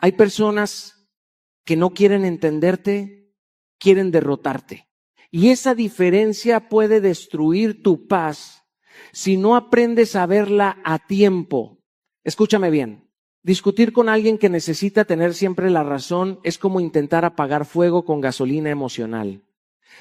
Hay personas que no quieren entenderte, quieren derrotarte. Y esa diferencia puede destruir tu paz si no aprendes a verla a tiempo. Escúchame bien. Discutir con alguien que necesita tener siempre la razón es como intentar apagar fuego con gasolina emocional.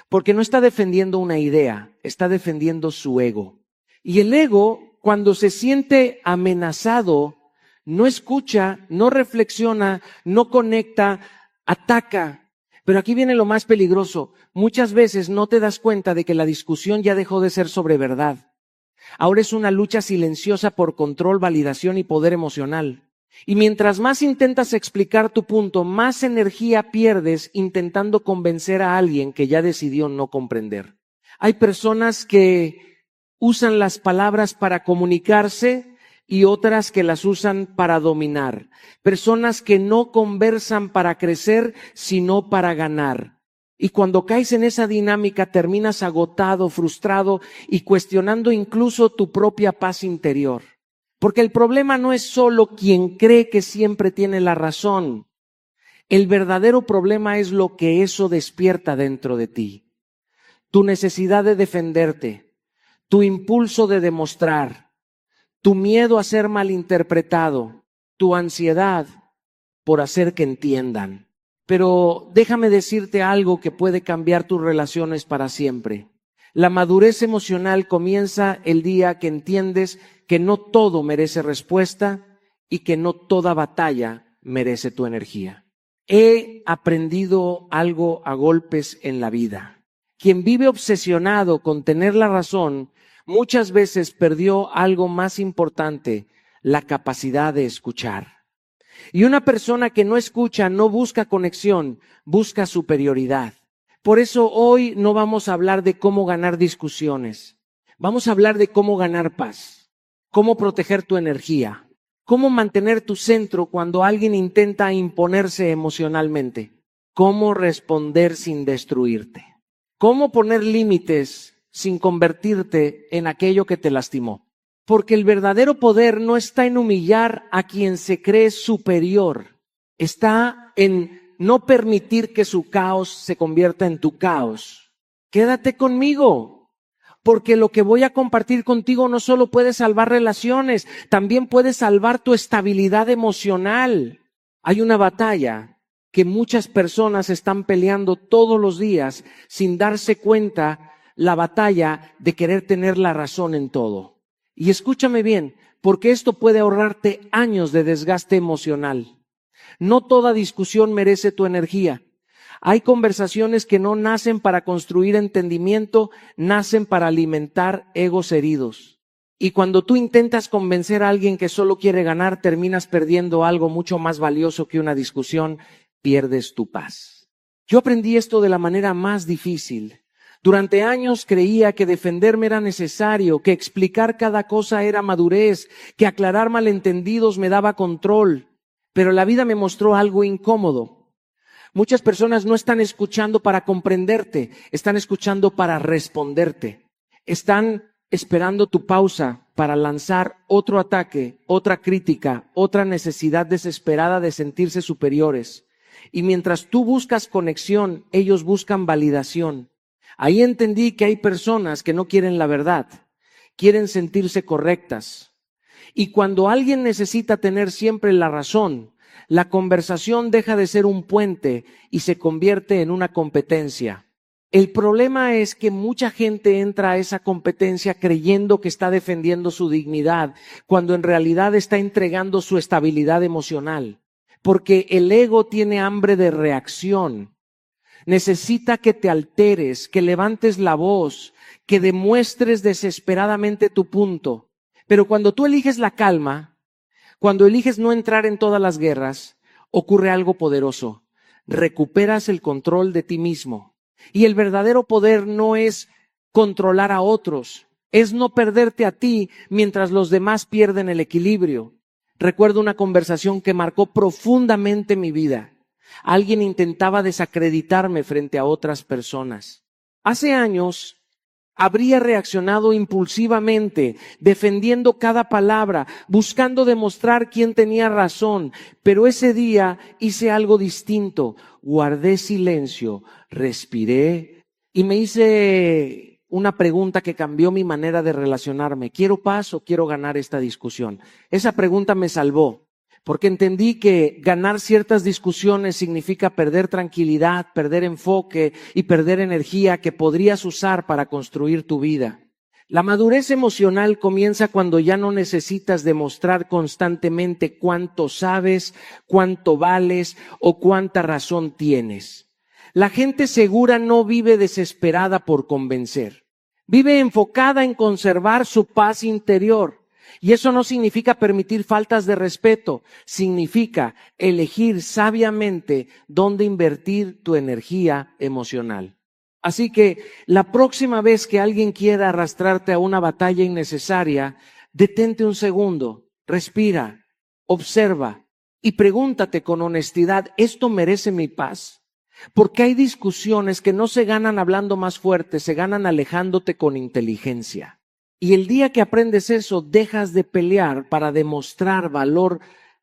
Porque no está defendiendo una idea, está defendiendo su ego. Y el ego, cuando se siente amenazado, no escucha, no reflexiona, no conecta, ataca. Pero aquí viene lo más peligroso. Muchas veces no te das cuenta de que la discusión ya dejó de ser sobre verdad. Ahora es una lucha silenciosa por control, validación y poder emocional. Y mientras más intentas explicar tu punto, más energía pierdes intentando convencer a alguien que ya decidió no comprender. Hay personas que usan las palabras para comunicarse y otras que las usan para dominar. Personas que no conversan para crecer, sino para ganar. Y cuando caes en esa dinámica terminas agotado, frustrado y cuestionando incluso tu propia paz interior. Porque el problema no es solo quien cree que siempre tiene la razón. El verdadero problema es lo que eso despierta dentro de ti. Tu necesidad de defenderte, tu impulso de demostrar, tu miedo a ser malinterpretado, tu ansiedad por hacer que entiendan. Pero déjame decirte algo que puede cambiar tus relaciones para siempre. La madurez emocional comienza el día que entiendes que no todo merece respuesta y que no toda batalla merece tu energía. He aprendido algo a golpes en la vida. Quien vive obsesionado con tener la razón, muchas veces perdió algo más importante, la capacidad de escuchar. Y una persona que no escucha no busca conexión, busca superioridad. Por eso hoy no vamos a hablar de cómo ganar discusiones. Vamos a hablar de cómo ganar paz, cómo proteger tu energía, cómo mantener tu centro cuando alguien intenta imponerse emocionalmente, cómo responder sin destruirte, cómo poner límites sin convertirte en aquello que te lastimó. Porque el verdadero poder no está en humillar a quien se cree superior, está en no permitir que su caos se convierta en tu caos. Quédate conmigo, porque lo que voy a compartir contigo no solo puede salvar relaciones, también puede salvar tu estabilidad emocional. Hay una batalla que muchas personas están peleando todos los días sin darse cuenta, la batalla de querer tener la razón en todo. Y escúchame bien, porque esto puede ahorrarte años de desgaste emocional. No toda discusión merece tu energía. Hay conversaciones que no nacen para construir entendimiento, nacen para alimentar egos heridos. Y cuando tú intentas convencer a alguien que solo quiere ganar, terminas perdiendo algo mucho más valioso que una discusión, pierdes tu paz. Yo aprendí esto de la manera más difícil. Durante años creía que defenderme era necesario, que explicar cada cosa era madurez, que aclarar malentendidos me daba control. Pero la vida me mostró algo incómodo. Muchas personas no están escuchando para comprenderte, están escuchando para responderte. Están esperando tu pausa para lanzar otro ataque, otra crítica, otra necesidad desesperada de sentirse superiores. Y mientras tú buscas conexión, ellos buscan validación. Ahí entendí que hay personas que no quieren la verdad, quieren sentirse correctas. Y cuando alguien necesita tener siempre la razón, la conversación deja de ser un puente y se convierte en una competencia. El problema es que mucha gente entra a esa competencia creyendo que está defendiendo su dignidad, cuando en realidad está entregando su estabilidad emocional. Porque el ego tiene hambre de reacción. Necesita que te alteres, que levantes la voz, que demuestres desesperadamente tu punto. Pero cuando tú eliges la calma, cuando eliges no entrar en todas las guerras, ocurre algo poderoso. Recuperas el control de ti mismo. Y el verdadero poder no es controlar a otros, es no perderte a ti mientras los demás pierden el equilibrio. Recuerdo una conversación que marcó profundamente mi vida. Alguien intentaba desacreditarme frente a otras personas. Hace años habría reaccionado impulsivamente, defendiendo cada palabra, buscando demostrar quién tenía razón. Pero ese día hice algo distinto. Guardé silencio, respiré y me hice una pregunta que cambió mi manera de relacionarme. ¿Quiero paz o quiero ganar esta discusión? Esa pregunta me salvó, porque entendí que ganar ciertas discusiones significa perder tranquilidad, perder enfoque y perder energía que podrías usar para construir tu vida. La madurez emocional comienza cuando ya no necesitas demostrar constantemente cuánto sabes, cuánto vales o cuánta razón tienes. La gente segura no vive desesperada por convencer. Vive enfocada en conservar su paz interior. Y eso no significa permitir faltas de respeto, significa elegir sabiamente dónde invertir tu energía emocional. Así que la próxima vez que alguien quiera arrastrarte a una batalla innecesaria, detente un segundo, respira, observa y pregúntate con honestidad, ¿esto merece mi paz? Porque hay discusiones que no se ganan hablando más fuerte, se ganan alejándote con inteligencia. Y el día que aprendes eso, dejas de pelear para demostrar valor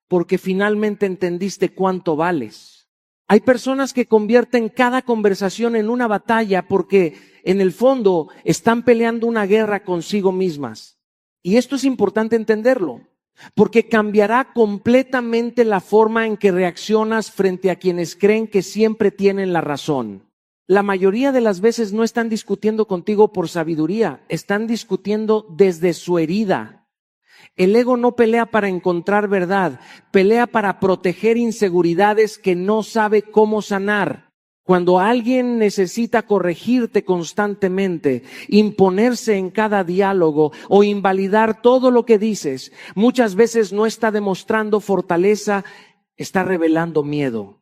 porque finalmente entendiste cuánto vales. Hay personas que convierten cada conversación en una batalla porque en el fondo están peleando una guerra consigo mismas. Y esto es importante entenderlo, porque cambiará completamente la forma en que reaccionas frente a quienes creen que siempre tienen la razón. La mayoría de las veces no están discutiendo contigo por sabiduría, están discutiendo desde su herida. El ego no pelea para encontrar verdad, pelea para proteger inseguridades que no sabe cómo sanar. Cuando alguien necesita corregirte constantemente, imponerse en cada diálogo o invalidar todo lo que dices, muchas veces no está demostrando fortaleza, está revelando miedo.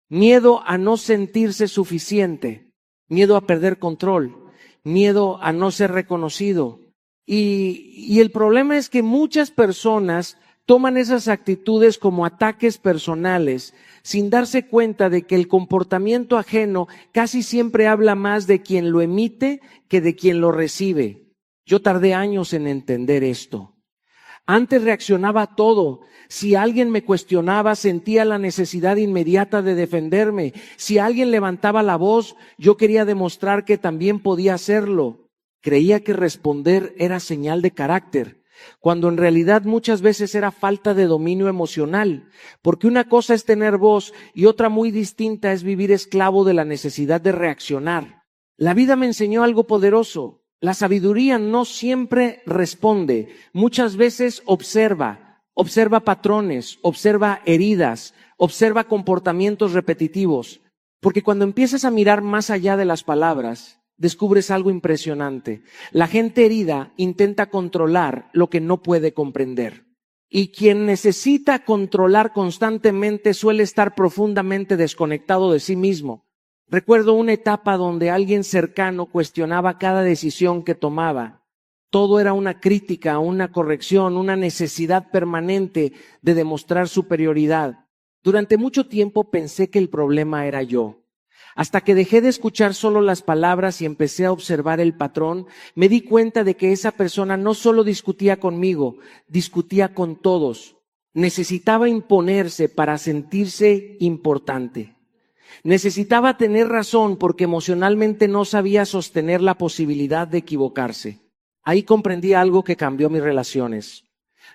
Miedo a no sentirse suficiente, miedo a perder control, miedo a no ser reconocido. Y el problema es que muchas personas toman esas actitudes como ataques personales sin darse cuenta de que el comportamiento ajeno casi siempre habla más de quien lo emite que de quien lo recibe. Yo tardé años en entender esto. Antes reaccionaba a todo. Si alguien me cuestionaba, sentía la necesidad inmediata de defenderme. Si alguien levantaba la voz, yo quería demostrar que también podía hacerlo. Creía que responder era señal de carácter, cuando en realidad muchas veces era falta de dominio emocional. Porque una cosa es tener voz y otra muy distinta es vivir esclavo de la necesidad de reaccionar. La vida me enseñó algo poderoso. La sabiduría no siempre responde, muchas veces observa patrones, observa heridas, observa comportamientos repetitivos. Porque cuando empiezas a mirar más allá de las palabras, descubres algo impresionante. La gente herida intenta controlar lo que no puede comprender. Y quien necesita controlar constantemente suele estar profundamente desconectado de sí mismo. Recuerdo una etapa donde alguien cercano cuestionaba cada decisión que tomaba. Todo era una crítica, una corrección, una necesidad permanente de demostrar superioridad. Durante mucho tiempo pensé que el problema era yo. Hasta que dejé de escuchar solo las palabras y empecé a observar el patrón, me di cuenta de que esa persona no solo discutía conmigo, discutía con todos. Necesitaba imponerse para sentirse importante. Necesitaba tener razón porque emocionalmente no sabía sostener la posibilidad de equivocarse. Ahí comprendí algo que cambió mis relaciones.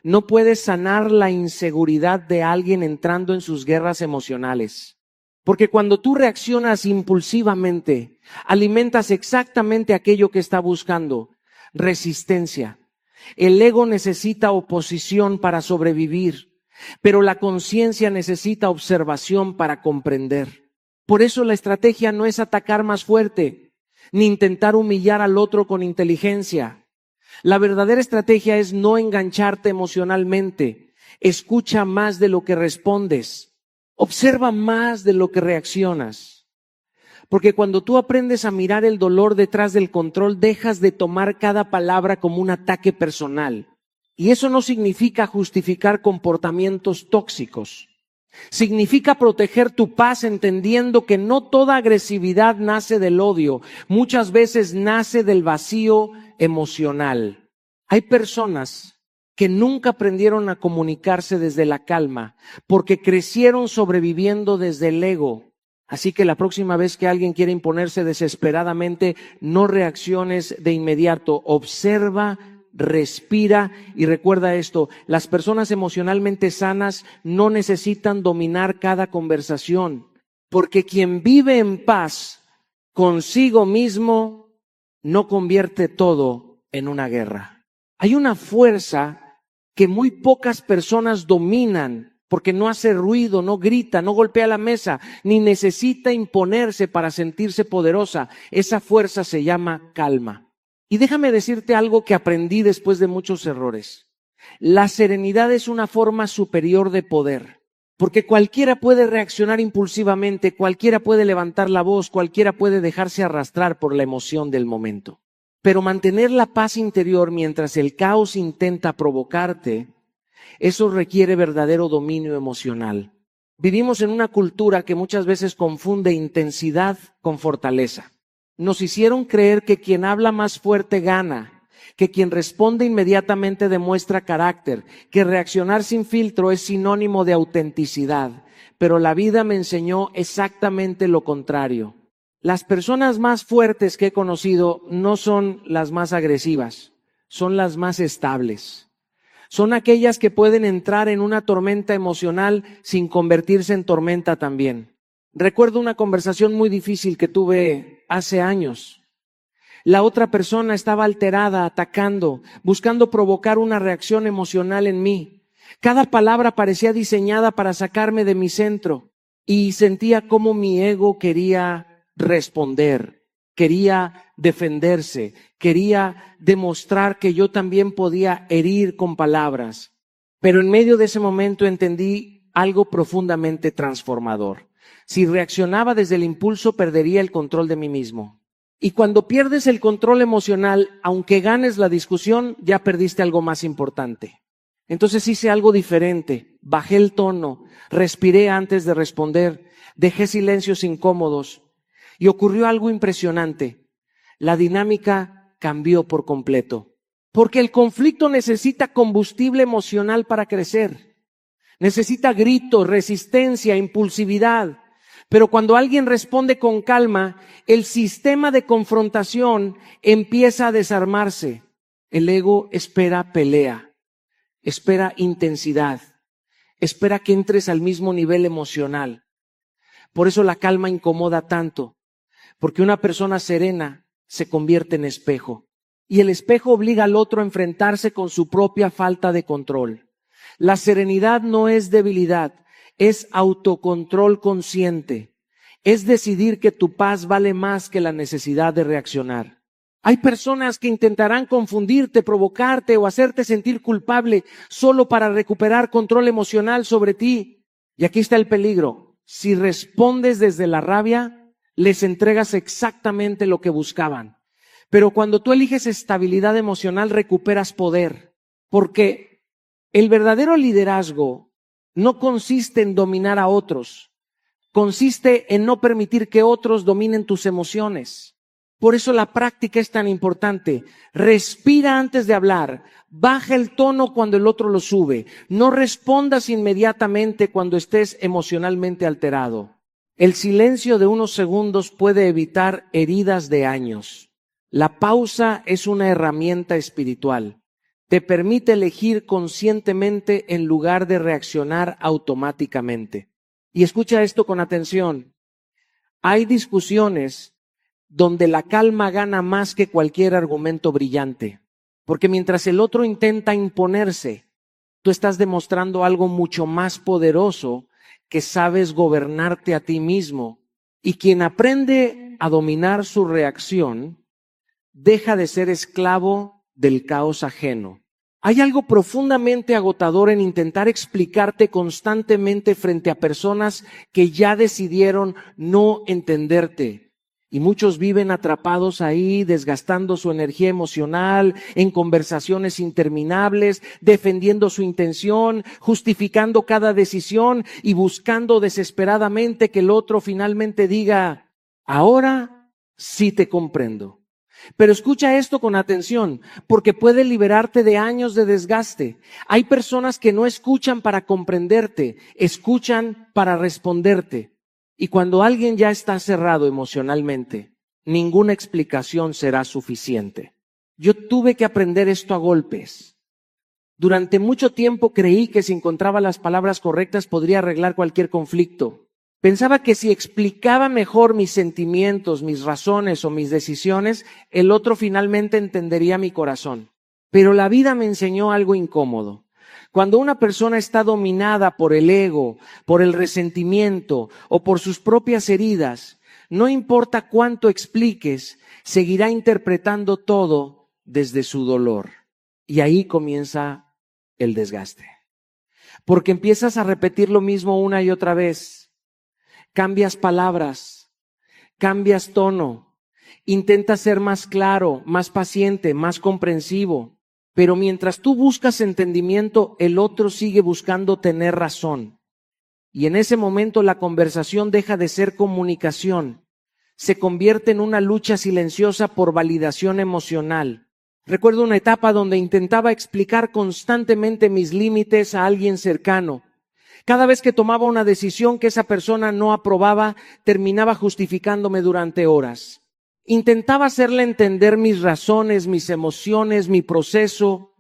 No puedes sanar la inseguridad de alguien entrando en sus guerras emocionales. Porque cuando tú reaccionas impulsivamente, alimentas exactamente aquello que está buscando, resistencia. El ego necesita oposición para sobrevivir, pero la conciencia necesita observación para comprender. Por eso la estrategia no es atacar más fuerte, ni intentar humillar al otro con inteligencia. La verdadera estrategia es no engancharte emocionalmente. Escucha más de lo que respondes. Observa más de lo que reaccionas. Porque cuando tú aprendes a mirar el dolor detrás del control, dejas de tomar cada palabra como un ataque personal. Y eso no significa justificar comportamientos tóxicos. Significa proteger tu paz entendiendo que no toda agresividad nace del odio, muchas veces nace del vacío emocional. Hay personas que nunca aprendieron a comunicarse desde la calma porque crecieron sobreviviendo desde el ego. Así que la próxima vez que alguien quiera imponerse desesperadamente, no reacciones de inmediato. Observa, respira y recuerda esto: las personas emocionalmente sanas no necesitan dominar cada conversación, porque quien vive en paz consigo mismo no convierte todo en una guerra. Hay una fuerza que muy pocas personas dominan, porque no hace ruido, no grita, no golpea la mesa, ni necesita imponerse para sentirse poderosa. Esa fuerza se llama calma. Y déjame decirte algo que aprendí después de muchos errores. La serenidad es una forma superior de poder, porque cualquiera puede reaccionar impulsivamente, cualquiera puede levantar la voz, cualquiera puede dejarse arrastrar por la emoción del momento. Pero mantener la paz interior mientras el caos intenta provocarte, eso requiere verdadero dominio emocional. Vivimos en una cultura que muchas veces confunde intensidad con fortaleza. Nos hicieron creer que quien habla más fuerte gana, que quien responde inmediatamente demuestra carácter, que reaccionar sin filtro es sinónimo de autenticidad. Pero la vida me enseñó exactamente lo contrario. Las personas más fuertes que he conocido no son las más agresivas, son las más estables. Son aquellas que pueden entrar en una tormenta emocional sin convertirse en tormenta también. Recuerdo una conversación muy difícil que tuve hace años. La otra persona estaba alterada, atacando, buscando provocar una reacción emocional en mí. Cada palabra parecía diseñada para sacarme de mi centro y sentía cómo mi ego quería responder, quería defenderse, quería demostrar que yo también podía herir con palabras. Pero en medio de ese momento entendí algo profundamente transformador. Si reaccionaba desde el impulso, perdería el control de mí mismo. Y cuando pierdes el control emocional, aunque ganes la discusión, ya perdiste algo más importante. Entonces hice algo diferente, bajé el tono, respiré antes de responder, dejé silencios incómodos. Y ocurrió algo impresionante. La dinámica cambió por completo. Porque el conflicto necesita combustible emocional para crecer. Necesita gritos, resistencia, impulsividad. Pero cuando alguien responde con calma, el sistema de confrontación empieza a desarmarse. El ego espera pelea, espera intensidad, espera que entres al mismo nivel emocional. Por eso la calma incomoda tanto. Porque una persona serena se convierte en espejo. Y el espejo obliga al otro a enfrentarse con su propia falta de control. La serenidad no es debilidad, es autocontrol consciente. Es decidir que tu paz vale más que la necesidad de reaccionar. Hay personas que intentarán confundirte, provocarte o hacerte sentir culpable solo para recuperar control emocional sobre ti. Y aquí está el peligro. Si respondes desde la rabia, les entregas exactamente lo que buscaban. Pero cuando tú eliges estabilidad emocional, recuperas poder. Porque el verdadero liderazgo no consiste en dominar a otros. Consiste en no permitir que otros dominen tus emociones. Por eso la práctica es tan importante. Respira antes de hablar. Baja el tono cuando el otro lo sube. No respondas inmediatamente cuando estés emocionalmente alterado. El silencio de unos segundos puede evitar heridas de años. La pausa es una herramienta espiritual. Te permite elegir conscientemente en lugar de reaccionar automáticamente. Y escucha esto con atención. Hay discusiones donde la calma gana más que cualquier argumento brillante. Porque mientras el otro intenta imponerse, tú estás demostrando algo mucho más poderoso, que sabes gobernarte a ti mismo. Y quien aprende a dominar su reacción, deja de ser esclavo del caos ajeno. Hay algo profundamente agotador en intentar explicarte constantemente frente a personas que ya decidieron no entenderte. Y muchos viven atrapados ahí, desgastando su energía emocional, en conversaciones interminables, defendiendo su intención, justificando cada decisión y buscando desesperadamente que el otro finalmente diga, ahora sí te comprendo. Pero escucha esto con atención, porque puede liberarte de años de desgaste. Hay personas que no escuchan para comprenderte, escuchan para responderte. Y cuando alguien ya está cerrado emocionalmente, ninguna explicación será suficiente. Yo tuve que aprender esto a golpes. Durante mucho tiempo creí que si encontraba las palabras correctas podría arreglar cualquier conflicto. Pensaba que si explicaba mejor mis sentimientos, mis razones o mis decisiones, el otro finalmente entendería mi corazón. Pero la vida me enseñó algo incómodo. Cuando una persona está dominada por el ego, por el resentimiento o por sus propias heridas, no importa cuánto expliques, seguirá interpretando todo desde su dolor. Y ahí comienza el desgaste. Porque empiezas a repetir lo mismo una y otra vez. Cambias palabras, cambias tono, intentas ser más claro, más paciente, más comprensivo. Pero mientras tú buscas entendimiento, el otro sigue buscando tener razón. Y en ese momento la conversación deja de ser comunicación. Se convierte en una lucha silenciosa por validación emocional. Recuerdo una etapa donde intentaba explicar constantemente mis límites a alguien cercano. Cada vez que tomaba una decisión que esa persona no aprobaba, terminaba justificándome durante horas. Intentaba hacerle entender mis razones, mis emociones, mi proceso.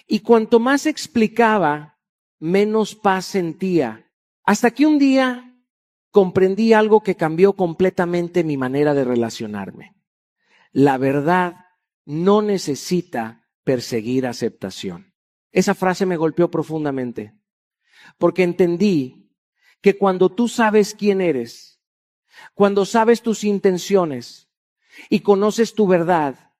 Y cuanto más explicaba, menos paz sentía. Hasta que un día comprendí algo que cambió completamente mi manera de relacionarme. La verdad no necesita perseguir aceptación. Esa frase me golpeó profundamente. Porque entendí que cuando tú sabes quién eres, cuando sabes tus intenciones y conoces tu verdad,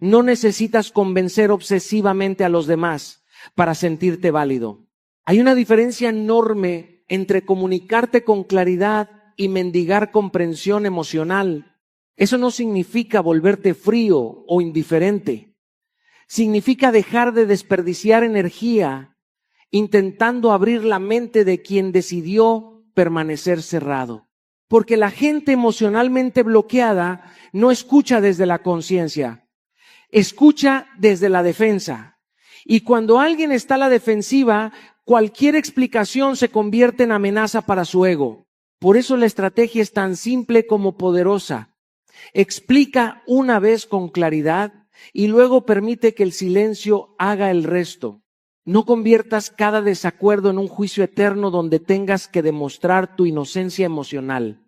no necesitas convencer obsesivamente a los demás para sentirte válido. Hay una diferencia enorme entre comunicarte con claridad y mendigar comprensión emocional. Eso no significa volverte frío o indiferente. Significa dejar de desperdiciar energía intentando abrir la mente de quien decidió permanecer cerrado. Porque la gente emocionalmente bloqueada no escucha desde la conciencia, escucha desde la defensa. Y cuando alguien está a la defensiva, cualquier explicación se convierte en amenaza para su ego. Por eso la estrategia es tan simple como poderosa. Explica una vez con claridad y luego permite que el silencio haga el resto. No conviertas cada desacuerdo en un juicio eterno donde tengas que demostrar tu inocencia emocional.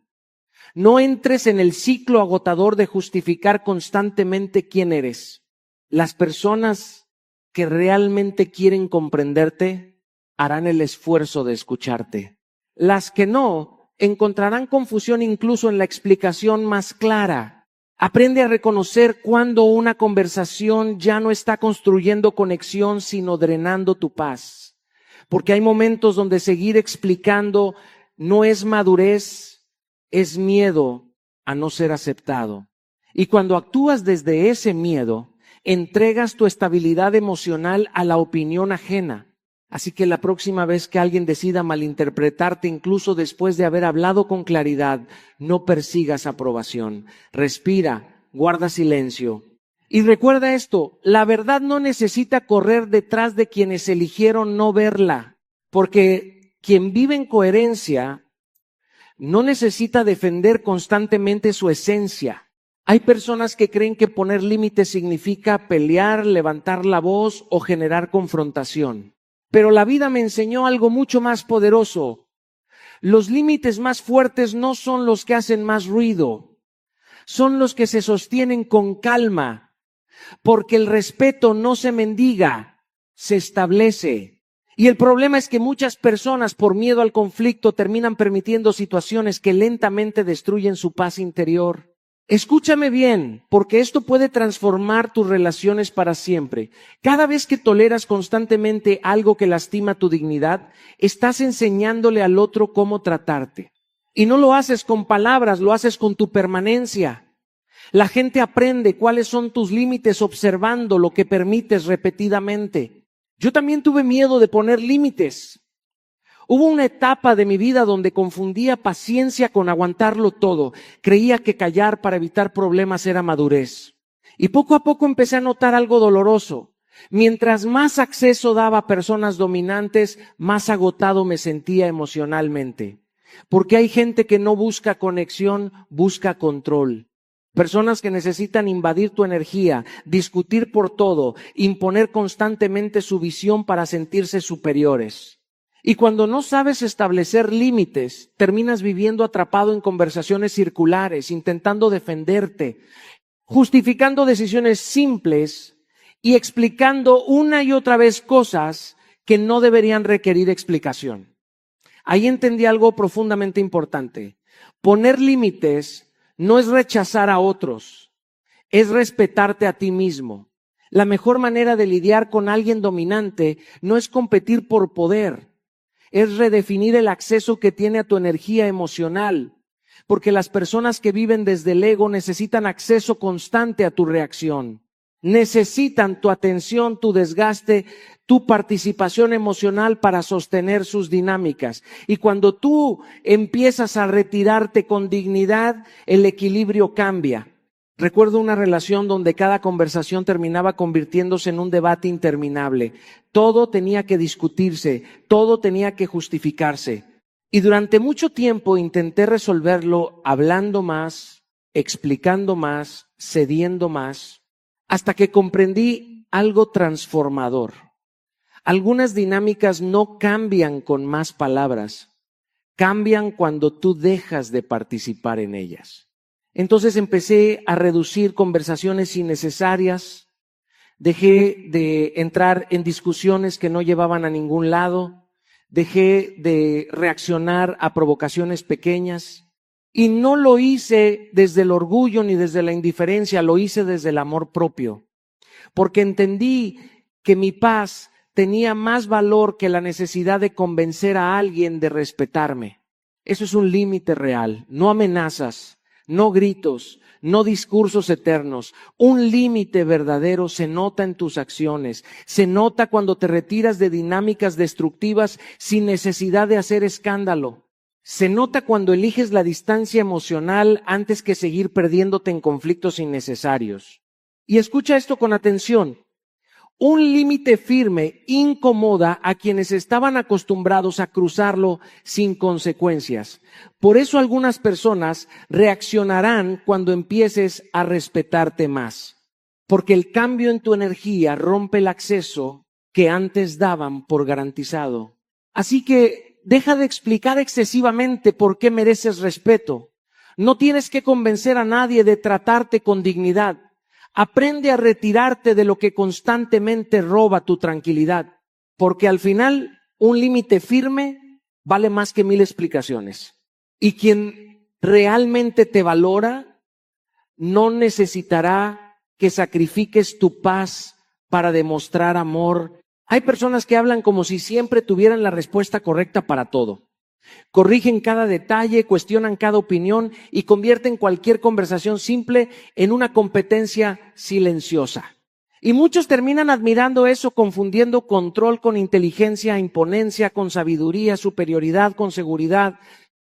No entres en el ciclo agotador de justificar constantemente quién eres. Las personas que realmente quieren comprenderte harán el esfuerzo de escucharte. Las que no, encontrarán confusión incluso en la explicación más clara. Aprende a reconocer cuando una conversación ya no está construyendo conexión, sino drenando tu paz. Porque hay momentos donde seguir explicando no es madurez, es miedo a no ser aceptado. Y cuando actúas desde ese miedo, entregas tu estabilidad emocional a la opinión ajena. Así que la próxima vez que alguien decida malinterpretarte, incluso después de haber hablado con claridad, no persigas aprobación. Respira, guarda silencio. Y recuerda esto, la verdad no necesita correr detrás de quienes eligieron no verla, porque quien vive en coherencia no necesita defender constantemente su esencia. Hay personas que creen que poner límites significa pelear, levantar la voz o generar confrontación. Pero la vida me enseñó algo mucho más poderoso. Los límites más fuertes no son los que hacen más ruido, son los que se sostienen con calma, porque el respeto no se mendiga, se establece. Y el problema es que muchas personas, por miedo al conflicto, terminan permitiendo situaciones que lentamente destruyen su paz interior. Escúchame bien, porque esto puede transformar tus relaciones para siempre. Cada vez que toleras constantemente algo que lastima tu dignidad, estás enseñándole al otro cómo tratarte. Y no lo haces con palabras, lo haces con tu permanencia. La gente aprende cuáles son tus límites observando lo que permites repetidamente. Yo también tuve miedo de poner límites. Hubo una etapa de mi vida donde confundía paciencia con aguantarlo todo. Creía que callar para evitar problemas era madurez. Y poco a poco empecé a notar algo doloroso. Mientras más acceso daba a personas dominantes, más agotado me sentía emocionalmente. Porque hay gente que no busca conexión, busca control. Personas que necesitan invadir tu energía, discutir por todo, imponer constantemente su visión para sentirse superiores. Y cuando no sabes establecer límites, terminas viviendo atrapado en conversaciones circulares, intentando defenderte, justificando decisiones simples y explicando una y otra vez cosas que no deberían requerir explicación. Ahí entendí algo profundamente importante. Poner límites no es rechazar a otros, es respetarte a ti mismo. La mejor manera de lidiar con alguien dominante no es competir por poder, es redefinir el acceso que tiene a tu energía emocional, porque las personas que viven desde el ego necesitan acceso constante a tu reacción. Necesitan tu atención, tu desgaste, tu participación emocional para sostener sus dinámicas. Y cuando tú empiezas a retirarte con dignidad, el equilibrio cambia. Recuerdo una relación donde cada conversación terminaba convirtiéndose en un debate interminable. Todo tenía que discutirse, todo tenía que justificarse. Y durante mucho tiempo intenté resolverlo hablando más, explicando más, cediendo más, hasta que comprendí algo transformador. Algunas dinámicas no cambian con más palabras, cambian cuando tú dejas de participar en ellas. Entonces empecé a reducir conversaciones innecesarias, dejé de entrar en discusiones que no llevaban a ningún lado, dejé de reaccionar a provocaciones pequeñas. Y no lo hice desde el orgullo ni desde la indiferencia, lo hice desde el amor propio. Porque entendí que mi paz tenía más valor que la necesidad de convencer a alguien de respetarme. Eso es un límite real, no amenazas, no gritos, no discursos eternos. Un límite verdadero se nota en tus acciones, se nota cuando te retiras de dinámicas destructivas sin necesidad de hacer escándalo. Se nota cuando eliges la distancia emocional antes que seguir perdiéndote en conflictos innecesarios. Y escucha esto con atención. Un límite firme incomoda a quienes estaban acostumbrados a cruzarlo sin consecuencias. Por eso algunas personas reaccionarán cuando empieces a respetarte más. Porque el cambio en tu energía rompe el acceso que antes daban por garantizado. Así que deja de explicar excesivamente por qué mereces respeto. No tienes que convencer a nadie de tratarte con dignidad. Aprende a retirarte de lo que constantemente roba tu tranquilidad, porque al final un límite firme vale más que 1000 explicaciones. Y quien realmente te valora no necesitará que sacrifiques tu paz para demostrar amor. Hay personas que hablan como si siempre tuvieran la respuesta correcta para todo. Corrigen cada detalle, cuestionan cada opinión y convierten cualquier conversación simple en una competencia silenciosa. Y muchos terminan admirando eso, confundiendo control con inteligencia, imponencia con sabiduría, superioridad con seguridad.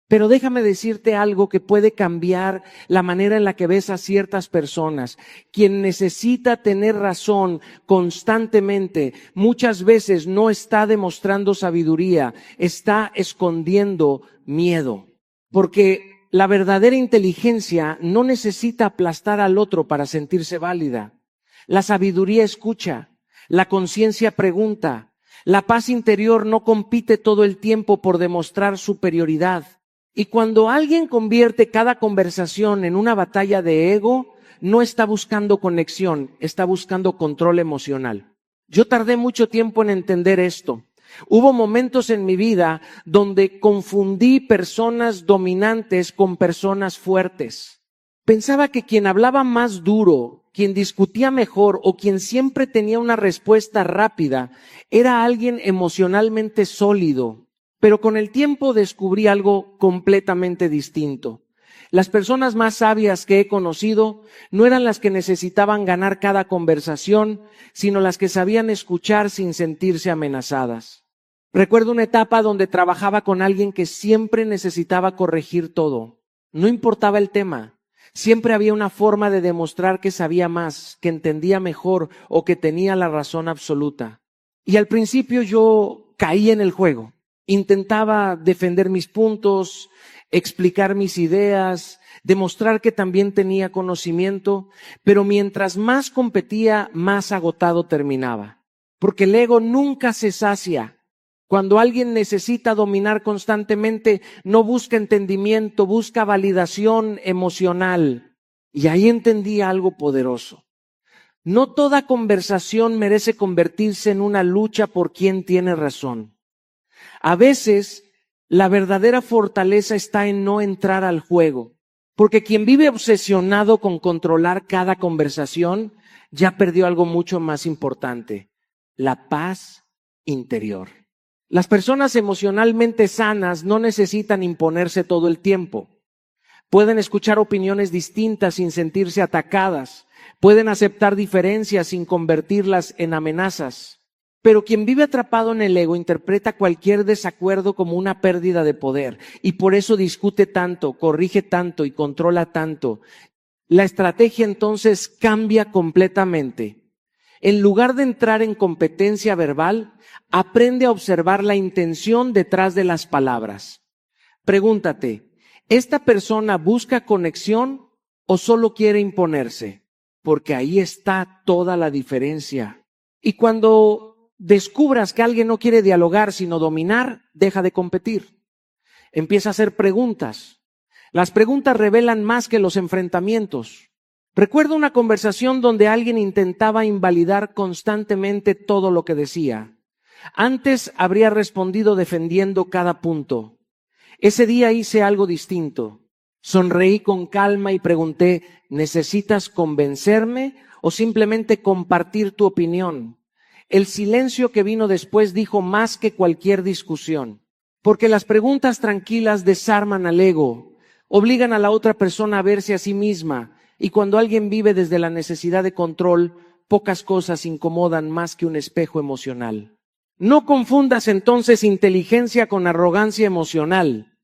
Pero déjame decirte algo que puede cambiar la manera en la que ves a ciertas personas. Quien necesita tener razón constantemente, muchas veces no está demostrando sabiduría, está escondiendo miedo. Porque la verdadera inteligencia no necesita aplastar al otro para sentirse válida. La sabiduría escucha, la conciencia pregunta, la paz interior no compite todo el tiempo por demostrar superioridad. Y cuando alguien convierte cada conversación en una batalla de ego, no está buscando conexión, está buscando control emocional. Yo tardé mucho tiempo en entender esto. Hubo momentos en mi vida donde confundí personas dominantes con personas fuertes. Pensaba que quien hablaba más duro, quien discutía mejor o quien siempre tenía una respuesta rápida, era alguien emocionalmente sólido. Pero con el tiempo descubrí algo completamente distinto. Las personas más sabias que he conocido no eran las que necesitaban ganar cada conversación, sino las que sabían escuchar sin sentirse amenazadas. Recuerdo una etapa donde trabajaba con alguien que siempre necesitaba corregir todo. No importaba el tema. Siempre había una forma de demostrar que sabía más, que entendía mejor o que tenía la razón absoluta. Y al principio yo caí en el juego. Intentaba defender mis puntos, explicar mis ideas, demostrar que también tenía conocimiento, pero mientras más competía, más agotado terminaba. Porque el ego nunca se sacia. Cuando alguien necesita dominar constantemente, no busca entendimiento, busca validación emocional. Y ahí entendí algo poderoso. No toda conversación merece convertirse en una lucha por quién tiene razón. A veces, la verdadera fortaleza está en no entrar al juego, porque quien vive obsesionado con controlar cada conversación, ya perdió algo mucho más importante, la paz interior. Las personas emocionalmente sanas no necesitan imponerse todo el tiempo. Pueden escuchar opiniones distintas sin sentirse atacadas. Pueden aceptar diferencias sin convertirlas en amenazas. Pero quien vive atrapado en el ego interpreta cualquier desacuerdo como una pérdida de poder y por eso discute tanto, corrige tanto y controla tanto. La estrategia entonces cambia completamente. En lugar de entrar en competencia verbal, aprende a observar la intención detrás de las palabras. Pregúntate, ¿esta persona busca conexión o solo quiere imponerse? Porque ahí está toda la diferencia. Y cuando descubras que alguien no quiere dialogar sino dominar, deja de competir. Empieza a hacer preguntas. Las preguntas revelan más que los enfrentamientos. Recuerdo una conversación donde alguien intentaba invalidar constantemente todo lo que decía. Antes habría respondido defendiendo cada punto. Ese día hice algo distinto. Sonreí con calma y pregunté, ¿necesitas convencerme o simplemente compartir tu opinión? El silencio que vino después dijo más que cualquier discusión, porque las preguntas tranquilas desarman al ego, obligan a la otra persona a verse a sí misma, y cuando alguien vive desde la necesidad de control, pocas cosas incomodan más que un espejo emocional. No confundas entonces inteligencia con arrogancia emocional.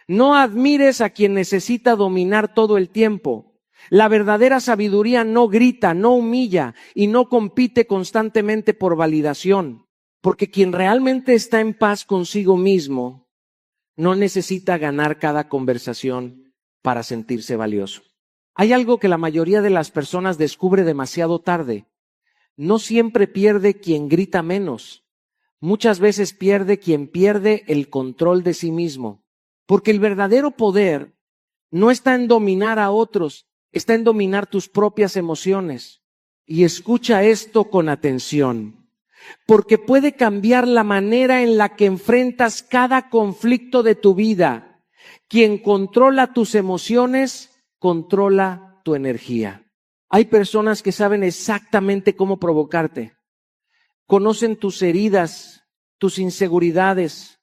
No admires a quien necesita dominar todo el tiempo. La verdadera sabiduría no grita, no humilla y no compite constantemente por validación, porque quien realmente está en paz consigo mismo no necesita ganar cada conversación para sentirse valioso. Hay algo que la mayoría de las personas descubre demasiado tarde. No siempre pierde quien grita menos. Muchas veces pierde quien pierde el control de sí mismo. Porque el verdadero poder no está en dominar a otros, está en dominar tus propias emociones. Y escucha esto con atención, porque puede cambiar la manera en la que enfrentas cada conflicto de tu vida. Quien controla tus emociones, controla tu energía. Hay personas que saben exactamente cómo provocarte. Conocen tus heridas, tus inseguridades,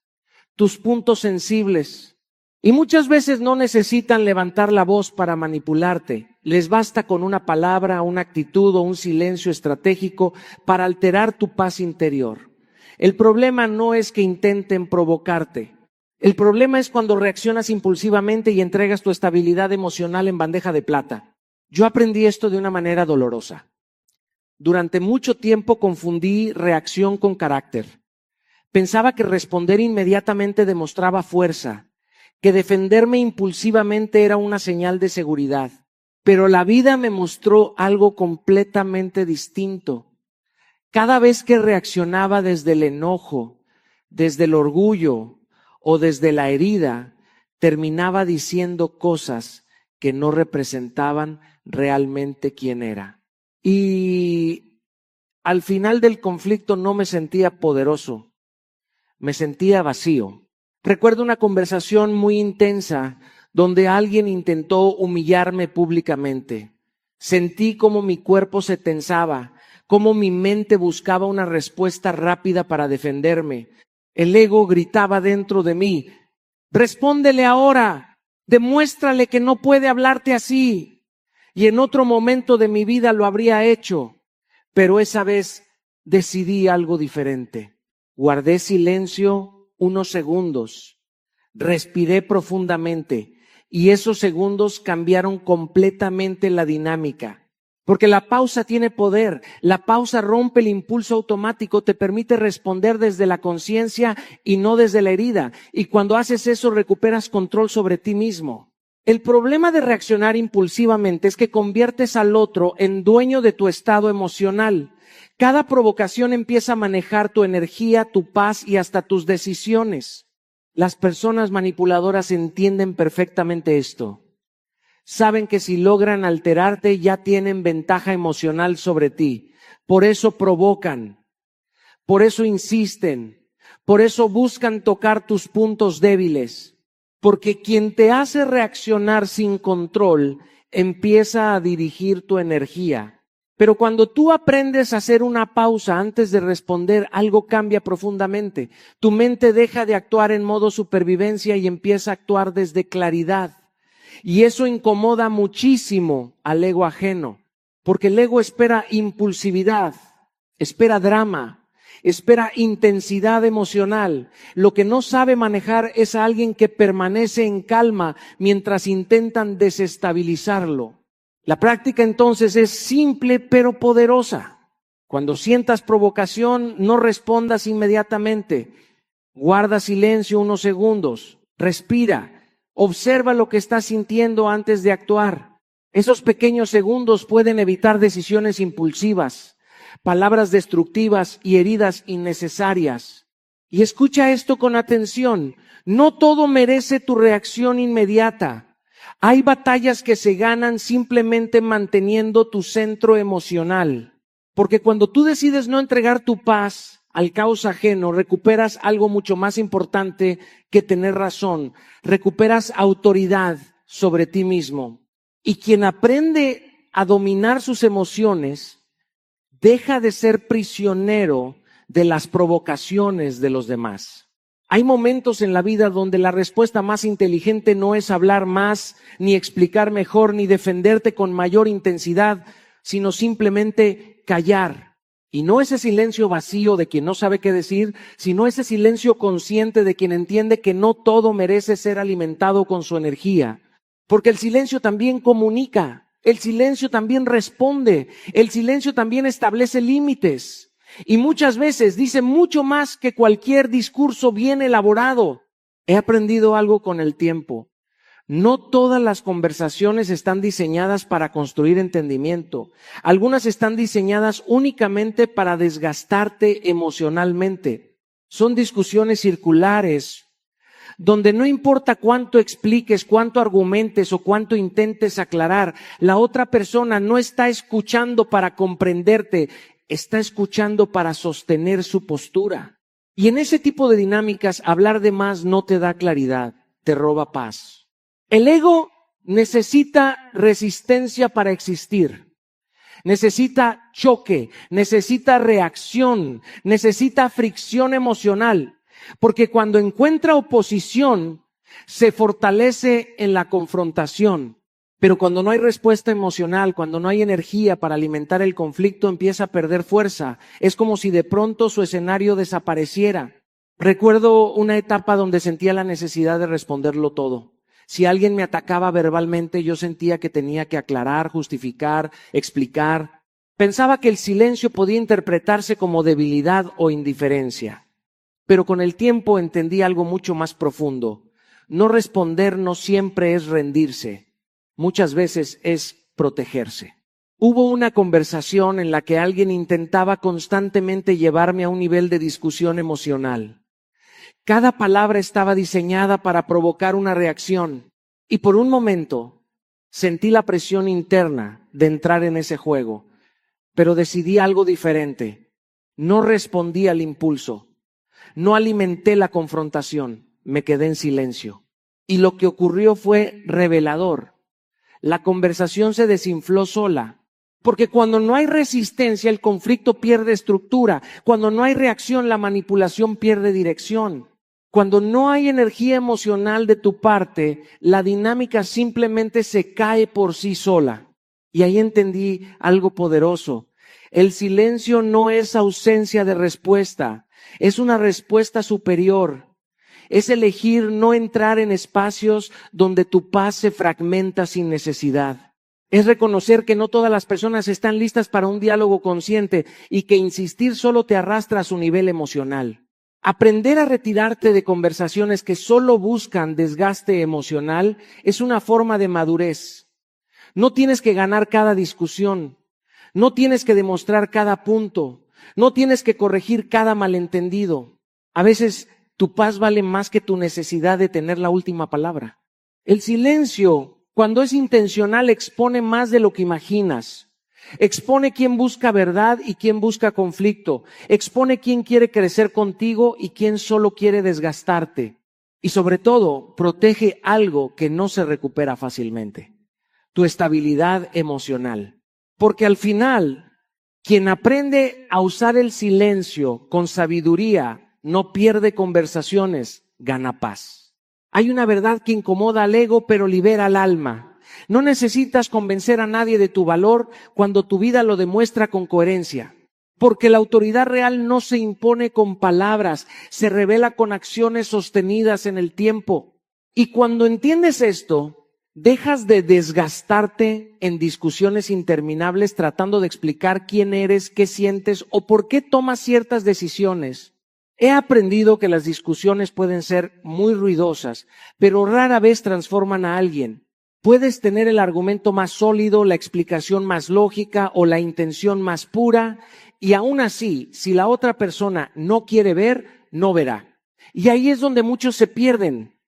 tus puntos sensibles. Y muchas veces no necesitan levantar la voz para manipularte. Les basta con una palabra, una actitud o un silencio estratégico para alterar tu paz interior. El problema no es que intenten provocarte. El problema es cuando reaccionas impulsivamente y entregas tu estabilidad emocional en bandeja de plata. Yo aprendí esto de una manera dolorosa. Durante mucho tiempo confundí reacción con carácter. Pensaba que responder inmediatamente demostraba fuerza, que defenderme impulsivamente era una señal de seguridad. Pero la vida me mostró algo completamente distinto. Cada vez que reaccionaba desde el enojo, desde el orgullo o desde la herida, terminaba diciendo cosas que no representaban realmente quién era. Y al final del conflicto no me sentía poderoso, me sentía vacío. Recuerdo una conversación muy intensa donde alguien intentó humillarme públicamente. Sentí cómo mi cuerpo se tensaba, cómo mi mente buscaba una respuesta rápida para defenderme. El ego gritaba dentro de mí: respóndele ahora, demuéstrale que no puede hablarte así. Y en otro momento de mi vida lo habría hecho, pero esa vez decidí algo diferente. Guardé silencio unos segundos, respiré profundamente y esos segundos cambiaron completamente la dinámica. Porque la pausa tiene poder, la pausa rompe el impulso automático, te permite responder desde la conciencia y no desde la herida. Y cuando haces eso recuperas control sobre ti mismo. El problema de reaccionar impulsivamente es que conviertes al otro en dueño de tu estado emocional. Cada provocación empieza a manejar tu energía, tu paz y hasta tus decisiones. Las personas manipuladoras entienden perfectamente esto. Saben que si logran alterarte ya tienen ventaja emocional sobre ti. Por eso provocan, por eso insisten, por eso buscan tocar tus puntos débiles. Porque quien te hace reaccionar sin control empieza a dirigir tu energía. Pero cuando tú aprendes a hacer una pausa antes de responder, algo cambia profundamente. Tu mente deja de actuar en modo supervivencia y empieza a actuar desde claridad. Y eso incomoda muchísimo al ego ajeno, porque el ego espera impulsividad, espera drama, espera intensidad emocional. Lo que no sabe manejar es a alguien que permanece en calma mientras intentan desestabilizarlo. La práctica entonces es simple pero poderosa. Cuando sientas provocación, no respondas inmediatamente. Guarda silencio unos segundos, respira. Observa lo que estás sintiendo antes de actuar. Esos pequeños segundos pueden evitar decisiones impulsivas, palabras destructivas y heridas innecesarias. Y escucha esto con atención. No todo merece tu reacción inmediata. Hay batallas que se ganan simplemente manteniendo tu centro emocional. Porque cuando tú decides no entregar tu paz al caos ajeno, recuperas algo mucho más importante que tener razón. Recuperas autoridad sobre ti mismo. Y quien aprende a dominar sus emociones, deja de ser prisionero de las provocaciones de los demás. Hay momentos en la vida donde la respuesta más inteligente no es hablar más, ni explicar mejor, ni defenderte con mayor intensidad, sino simplemente callar. Y no ese silencio vacío de quien no sabe qué decir, sino ese silencio consciente de quien entiende que no todo merece ser alimentado con su energía. Porque el silencio también comunica, el silencio también responde, el silencio también establece límites. Y muchas veces dice mucho más que cualquier discurso bien elaborado. He aprendido algo con el tiempo. No todas las conversaciones están diseñadas para construir entendimiento. Algunas están diseñadas únicamente para desgastarte emocionalmente. Son discusiones circulares, donde no importa cuánto expliques, cuánto argumentes o cuánto intentes aclarar, la otra persona no está escuchando para comprenderte, está escuchando para sostener su postura. Y en ese tipo de dinámicas, hablar de más no te da claridad, te roba paz. El ego necesita resistencia para existir, necesita choque, necesita reacción, necesita fricción emocional, porque cuando encuentra oposición, se fortalece en la confrontación. Pero cuando no hay respuesta emocional, cuando no hay energía para alimentar el conflicto, empieza a perder fuerza. Es como si de pronto su escenario desapareciera. Recuerdo una etapa donde sentía la necesidad de responderlo todo. Si alguien me atacaba verbalmente, yo sentía que tenía que aclarar, justificar, explicar. Pensaba que el silencio podía interpretarse como debilidad o indiferencia. Pero con el tiempo entendí algo mucho más profundo. No responder no siempre es rendirse. Muchas veces es protegerse. Hubo una conversación en la que alguien intentaba constantemente llevarme a un nivel de discusión emocional. Cada palabra estaba diseñada para provocar una reacción y por un momento sentí la presión interna de entrar en ese juego, pero decidí algo diferente. No respondí al impulso, no alimenté la confrontación, me quedé en silencio. Y lo que ocurrió fue revelador. La conversación se desinfló sola, Porque cuando no hay resistencia, el conflicto pierde estructura. Cuando no hay reacción, la manipulación pierde dirección. Cuando no hay energía emocional de tu parte, la dinámica simplemente se cae por sí sola. Y ahí entendí algo poderoso. El silencio no es ausencia de respuesta, es una respuesta superior. Es elegir no entrar en espacios donde tu paz se fragmenta sin necesidad. Es reconocer que no todas las personas están listas para un diálogo consciente y que insistir solo te arrastra a su nivel emocional. Aprender a retirarte de conversaciones que solo buscan desgaste emocional es una forma de madurez. No tienes que ganar cada discusión, no tienes que demostrar cada punto, no tienes que corregir cada malentendido. A veces tu paz vale más que tu necesidad de tener la última palabra. El silencio, cuando es intencional, expone más de lo que imaginas. Expone quién busca verdad y quién busca conflicto. Expone quién quiere crecer contigo y quién solo quiere desgastarte. Y sobre todo, protege algo que no se recupera fácilmente: tu estabilidad emocional. Porque al final, quien aprende a usar el silencio con sabiduría no pierde conversaciones, gana paz. Hay una verdad que incomoda al ego, pero libera al alma. No necesitas convencer a nadie de tu valor cuando tu vida lo demuestra con coherencia. Porque la autoridad real no se impone con palabras, se revela con acciones sostenidas en el tiempo. Y cuando entiendes esto, dejas de desgastarte en discusiones interminables tratando de explicar quién eres, qué sientes o por qué tomas ciertas decisiones. He aprendido que las discusiones pueden ser muy ruidosas, pero rara vez transforman a alguien. Puedes tener el argumento más sólido, la explicación más lógica o la intención más pura, y aún así, si la otra persona no quiere ver, no verá. Y ahí es donde muchos se pierden,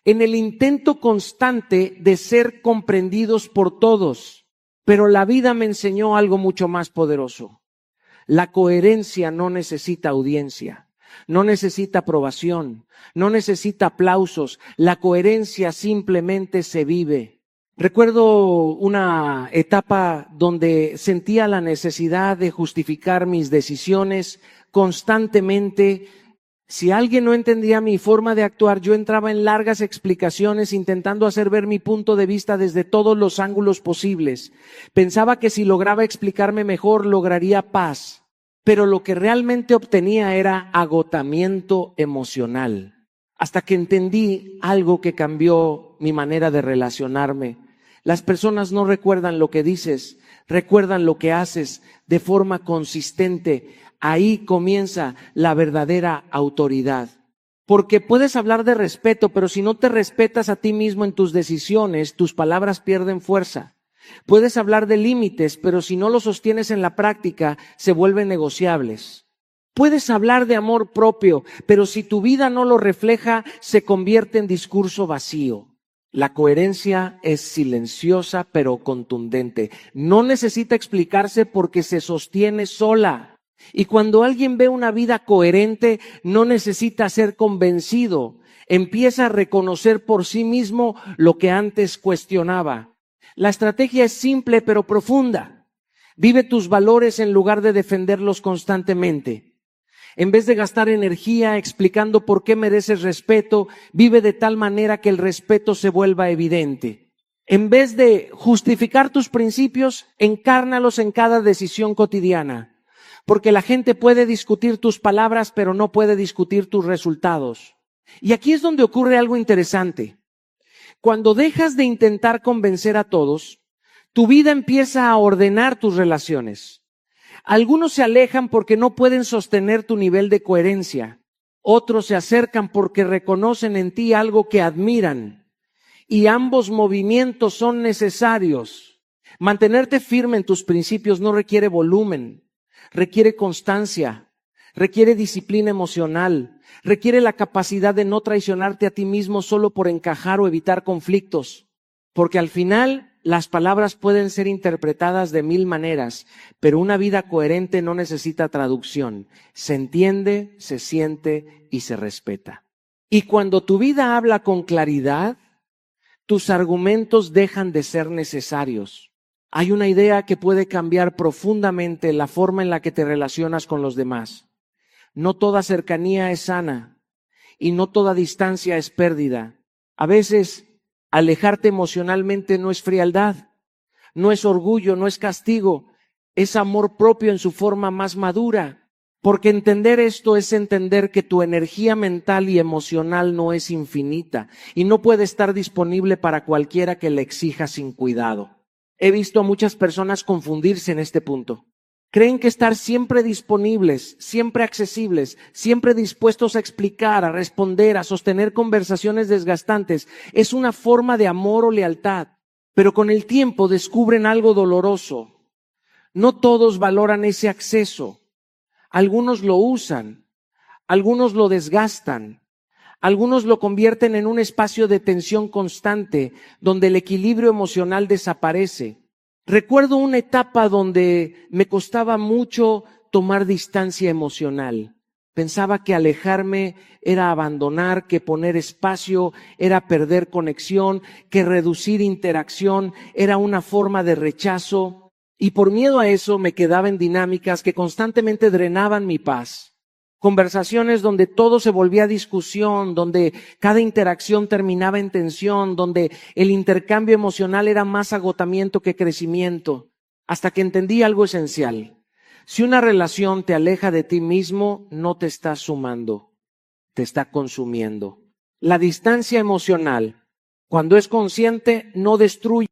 en el intento constante de ser comprendidos por todos. Pero la vida me enseñó algo mucho más poderoso. La coherencia no necesita audiencia. No necesita aprobación, no necesita aplausos. La coherencia simplemente se vive. Recuerdo una etapa donde sentía la necesidad de justificar mis decisiones constantemente. Si alguien no entendía mi forma de actuar, yo entraba en largas explicaciones intentando hacer ver mi punto de vista desde todos los ángulos posibles. Pensaba que si lograba explicarme mejor, lograría paz. Pero lo que realmente obtenía era agotamiento emocional. Hasta que entendí algo que cambió mi manera de relacionarme. Las personas no recuerdan lo que dices, recuerdan lo que haces de forma consistente. Ahí comienza la verdadera autoridad. Porque puedes hablar de respeto, pero si no te respetas a ti mismo en tus decisiones, tus palabras pierden fuerza. Puedes hablar de límites, pero si no los sostienes en la práctica, se vuelven negociables. Puedes hablar de amor propio, pero si tu vida no lo refleja, se convierte en discurso vacío. La coherencia es silenciosa, pero contundente. No necesita explicarse porque se sostiene sola. Y cuando alguien ve una vida coherente, no necesita ser convencido. Empieza a reconocer por sí mismo lo que antes cuestionaba. La estrategia es simple pero profunda. Vive tus valores en lugar de defenderlos constantemente. En vez de gastar energía explicando por qué mereces respeto, vive de tal manera que el respeto se vuelva evidente. En vez de justificar tus principios, encárnalos en cada decisión cotidiana. Porque la gente puede discutir tus palabras, pero no puede discutir tus resultados. Y aquí es donde ocurre algo interesante. Cuando dejas de intentar convencer a todos, tu vida empieza a ordenar tus relaciones. Algunos se alejan porque no pueden sostener tu nivel de coherencia. Otros se acercan porque reconocen en ti algo que admiran. Y ambos movimientos son necesarios. Mantenerte firme en tus principios no requiere volumen, requiere constancia. Requiere disciplina emocional, requiere la capacidad de no traicionarte a ti mismo solo por encajar o evitar conflictos. Porque al final las palabras pueden ser interpretadas de 1000 maneras, pero una vida coherente no necesita traducción. Se entiende, se siente y se respeta. Y cuando tu vida habla con claridad, tus argumentos dejan de ser necesarios. Hay una idea que puede cambiar profundamente la forma en la que te relacionas con los demás. No toda cercanía es sana y no toda distancia es pérdida. A veces, alejarte emocionalmente no es frialdad, no es orgullo, no es castigo, es amor propio en su forma más madura. Porque entender esto es entender que tu energía mental y emocional no es infinita y no puede estar disponible para cualquiera que la exija sin cuidado. He visto a muchas personas confundirse en este punto. Creen que estar siempre disponibles, siempre accesibles, siempre dispuestos a explicar, a responder, a sostener conversaciones desgastantes es una forma de amor o lealtad. Pero con el tiempo descubren algo doloroso. No todos valoran ese acceso. Algunos lo usan, algunos lo desgastan, algunos lo convierten en un espacio de tensión constante donde el equilibrio emocional desaparece. Recuerdo una etapa donde me costaba mucho tomar distancia emocional. Pensaba que alejarme era abandonar, que poner espacio era perder conexión, que reducir interacción era una forma de rechazo. Y por miedo a eso me quedaba en dinámicas que constantemente drenaban mi paz. Conversaciones donde todo se volvía discusión, donde cada interacción terminaba en tensión, donde el intercambio emocional era más agotamiento que crecimiento, hasta que entendí algo esencial. Si una relación te aleja de ti mismo, no te está sumando, te está consumiendo. La distancia emocional, cuando es consciente, no destruye